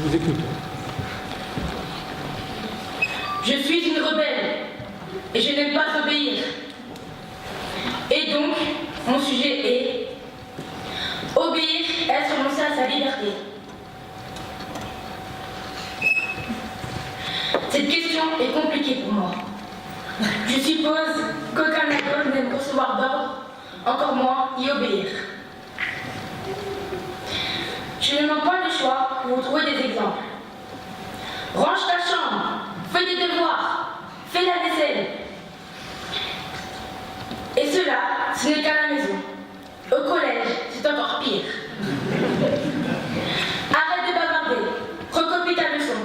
vous écoutons. Je suis une rebelle et je n'aime pas obéir. Et donc, mon sujet est obéir, est renoncer à sa liberté. Cette question est compliquée pour moi. Je suppose qu'aucun ado n'aime recevoir d'ordre, encore moins y obéir. Je ne manque pas le choix pour vous trouver des exemples. Range ta chambre, fais des devoirs, fais la vaisselle. Et cela, ce n'est qu'à la maison. Au collège, c'est encore pire. Arrête de bavarder, recopie ta leçon.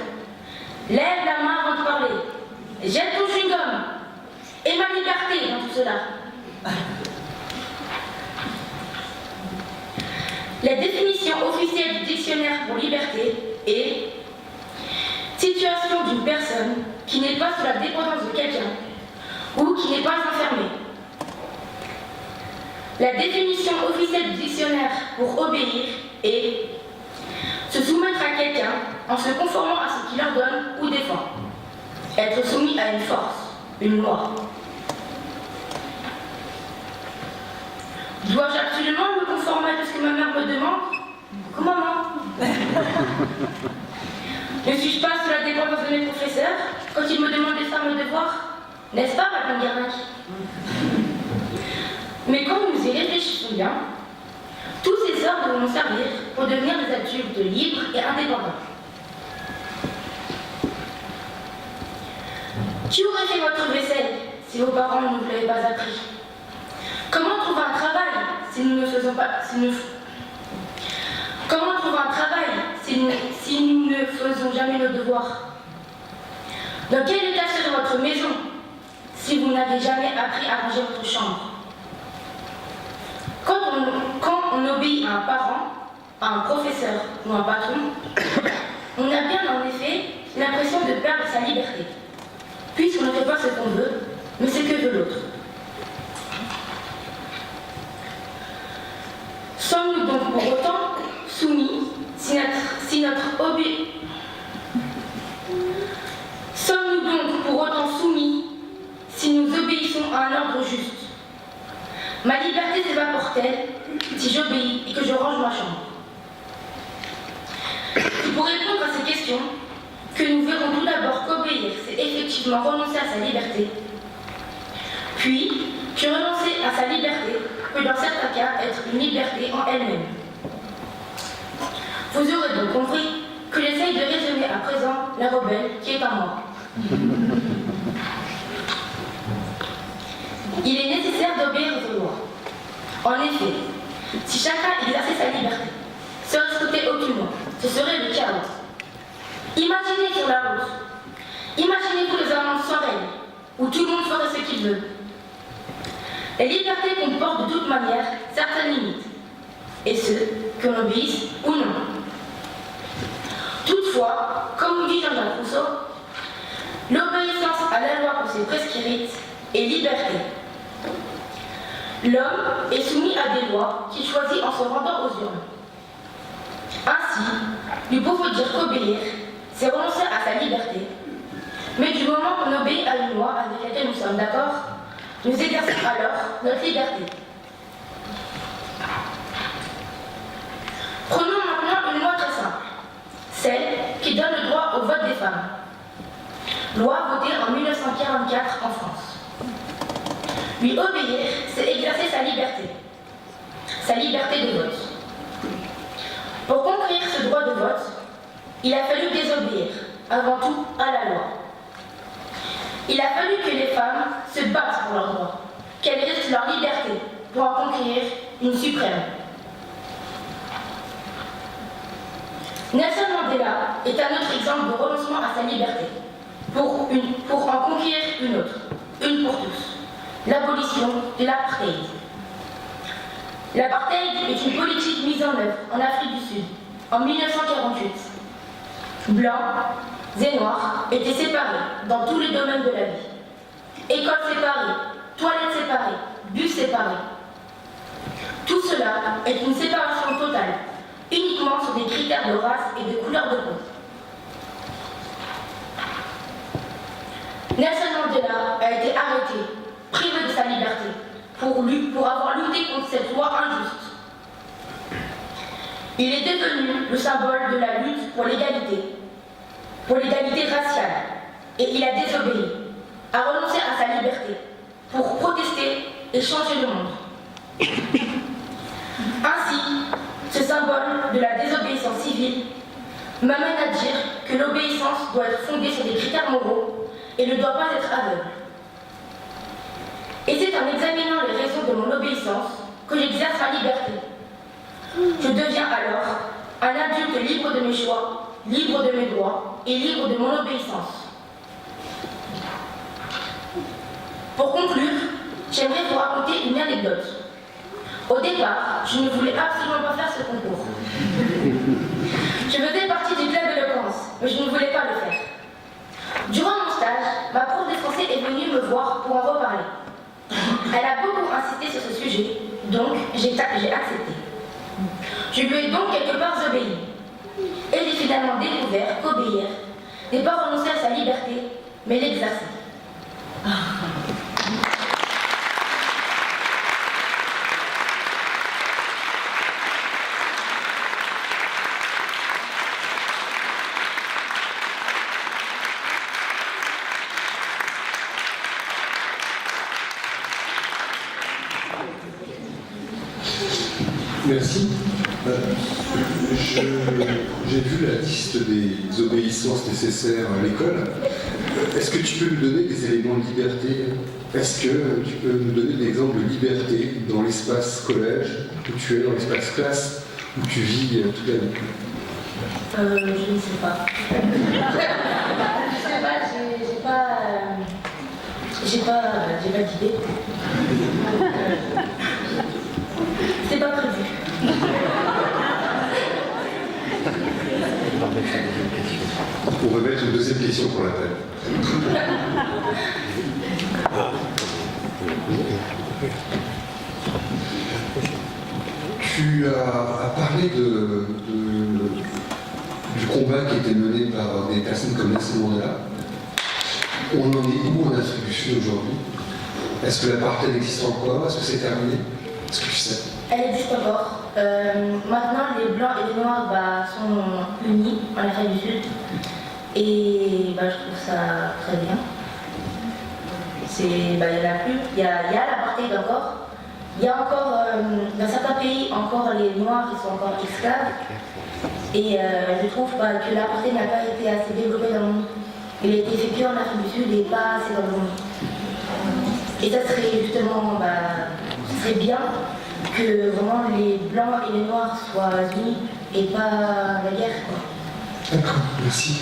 Lève la main avant de parler. Jette ton chewing-gum. Et ma liberté dans tout cela. La définition officielle du dictionnaire pour liberté est situation d'une personne qui n'est pas sous la dépendance de quelqu'un ou qui n'est pas enfermée. La définition officielle du dictionnaire pour obéir est se soumettre à quelqu'un en se conformant à ce qu'il ordonne ou défend. Être soumis à une force, une loi. Dois-je absolument me conformer à tout ce que ma mère me demande? Comment maman? Ne suis-je pas sous la dépendance de mes professeurs quand ils me demandent de faire mes devoirs? N'est-ce pas, Madame Garnac? Mais quand nous y réfléchissons bien, tous ces ordres vont nous servir pour devenir des adultes libres et indépendants. Qui aurait fait votre vaisselle si vos parents ne vous l'avaient pas appris? Comment trouver un travail si nous ne faisons pas... Comment trouver un travail si nous ne faisons jamais nos devoirs? Dans quel état serait votre maison si vous n'avez jamais appris à ranger votre chambre? Quand on obéit à un parent, à un professeur ou à un patron, on a bien en effet l'impression de perdre sa liberté, puisqu'on ne fait pas ce qu'on veut, mais ce que veut l'autre. Sommes-nous donc pour autant soumis Sommes-nous donc pour autant soumis si nous obéissons à un ordre juste? Ma liberté s'évapore-t-elle si j'obéis et que je range ma chambre? C'est pour répondre à ces questions que nous verrons tout d'abord qu'obéir, c'est effectivement renoncer à sa liberté, puis que renoncer à sa liberté peut dans certains cas être une liberté en elle-même. Vous aurez donc compris que j'essaye de résumer à présent la rebelle qui est en moi. Il est nécessaire d'obéir aux lois. En effet, si chacun exerçait sa liberté, sans respecter aucune loi, ce serait le chaos. Imaginez sur la route, imaginez-vous les amendes sans règle, où tout le monde ferait ce qu'il veut. La liberté comporte de toute manière certaines limites, et ce, que l'on obéisse ou non. Toutefois, comme nous dit Jean-Jacques Rousseau, l'obéissance à la loi pour ses prescrites est liberté. L'homme est soumis à des lois qu'il choisit en se rendant aux urnes. Ainsi, nous pouvons dire qu'obéir, c'est renoncer à sa liberté. Mais du moment qu'on obéit à une loi avec laquelle nous sommes d'accord, nous exerçons alors notre liberté. Prenons maintenant une loi très simple, celle qui donne le droit au vote des femmes. Loi votée en 1944 en France. Lui obéir, c'est exercer sa liberté de vote. Pour conquérir ce droit de vote, il a fallu désobéir, avant tout, à la loi. Il a fallu que les femmes se battent pour leurs droits, qu'elles risquent leur liberté pour en conquérir une suprême. Nelson Mandela est un autre exemple de renoncement à sa liberté, pour en conquérir une autre, une pour tous, l'abolition de l'apartheid. L'apartheid est une politique mise en œuvre en Afrique du Sud, en 1948. Blancs et noirs étaient séparés dans tous les domaines de la vie. Écoles séparées, toilettes séparées, bus séparés. Tout cela est une séparation totale, uniquement sur des critères de race et de couleur de peau. Nelson Mandela a été arrêté, privé de sa liberté, pour avoir lutté contre cette loi injuste. Il est devenu le symbole de la lutte pour l'égalité raciale, et il a désobéi, a renoncé à sa liberté pour protester et changer le monde. Ainsi, ce symbole de la désobéissance civile m'amène à dire que l'obéissance doit être fondée sur des critères moraux et ne doit pas être aveugle. Et c'est en examinant les raisons de mon obéissance que j'exerce ma liberté. Je deviens alors un adulte libre de mes choix, libre de mes droits et libre de mon obéissance. Pour conclure, j'aimerais vous raconter une anecdote. Au départ, je ne voulais absolument pas faire ce concours. Je faisais partie du club d'éloquence, mais je ne voulais pas le faire. Durant mon stage, ma prof de français est venue me voir pour en reparler. Elle a beaucoup insisté sur ce sujet, donc j'ai accepté. Je lui ai donc quelque part obéi. Et j'ai finalement découvert qu'obéir n'est pas renoncer à sa liberté, mais l'exercer. Merci. J'ai vu la liste des obéissances nécessaires à l'école. Est-ce que tu peux nous donner des éléments de liberté? Est-ce que tu peux nous donner des exemples de liberté dans l'espace collège, où tu es, dans l'espace classe, où tu vis toute la vie? Je ne sais pas. J'ai pas d'idée. C'est pas prévu. On va mettre une deuxième question pour la table. Tu as parlé du combat qui était mené par des personnes comme Nelson Mandela. On en est où en Afrique du Sud aujourd'hui? Est-ce que l'apartheid existe encore? Est-ce que c'est terminé? Est-ce que tu sais? Elle existe encore. Maintenant, les blancs et les noirs sont unis en Afrique du Sud. Et je trouve ça très bien. Il n'y en a plus. Il y a l'apartheid encore. Il y a encore, dans certains pays, encore les noirs qui sont encore esclaves. Et je trouve que l'apartheid n'a pas été assez développé dans le monde. Il a été effectué en Afrique du Sud et pas assez dans le monde. Et ça serait justement, ce serait bien que vraiment les blancs et les noirs soient unis et pas la guerre, quoi. D'accord, merci.